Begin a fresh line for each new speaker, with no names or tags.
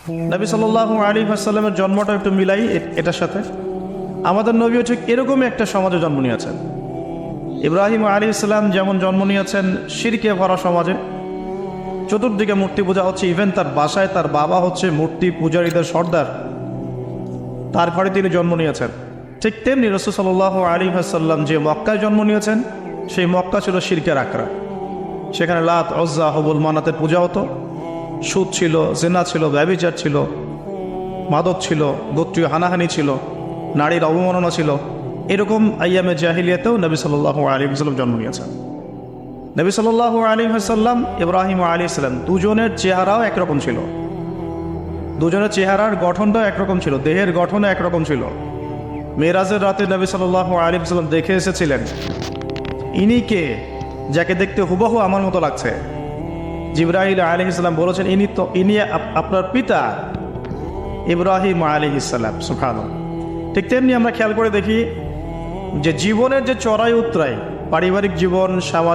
নবী সাল্লাল্লাহু আলাইহি ওয়াসাল্লামের জন্মটা একটু মিলাই এটার সাথে। আমাদের নবীও ঠিক এরকমই একটা সমাজে জন্ম নিয়েছেন। ইব্রাহিম আলাইহিস সালাম যেমন জন্ম নিয়েছেন শিরকে ভরা সমাজে, চতুর্দিকে মূর্তি পূজা হচ্ছে, ইভেন তার বাসায় তার বাবা হচ্ছে মূর্তি পূজারীদের সর্দার, তার ঘরে তিনি জন্ম নিয়েছেন। ঠিক তেমনি রাসূল সাল্লাল্লাহু আলাইহি ওয়াসাল্লাম যে মক্কায় জন্ম নিয়েছেন, সেই মক্কা ছিল শিরকের আখড়া। সেখানে লাত, উজ্জা, হুবল, মানাতের পূজা হতো, সুদ ছিল, জিনা ছিল, ব্যভিচার ছিল, মাদক ছিল, গোত্রীয় হানাহানি ছিল, নারীর অবমাননা ছিল। এরকম আইয়ামে জাহিলিয়াতেও নবী সাল্লাল্লাহু আলাইহি ওয়াসাল্লাম জন্ম নিয়েছেন। নবী সাল্লাল্লাহু আলাইহি ওয়াসাল্লাম ইব্রাহিম আলাইহিস সালাম দুজনের চেহারাও একরকম ছিল, দুজনের চেহারার গঠনটাও একরকম ছিল, দেহের গঠনও একরকম ছিল। মেরাজের রাতে নবী সাল্লাল্লাহু আলাইহি ওয়াসাল্লাম দেখে এসেছিলেন, ইনি কে যাকে দেখতে হুবহু আমার মতো লাগছে? জিবরাইল আলাইহিস সালাম বলেছেন, ইনি আপনার পিতা ইব্রাহিম আলাইহিস সালাম। সুবহানাল্লাহ। ঠিক তেমনি আমরা খেয়াল করে দেখি যে জীবনের যে চড়াই উতরাই, পারিবারিক জীবন, সামাজিক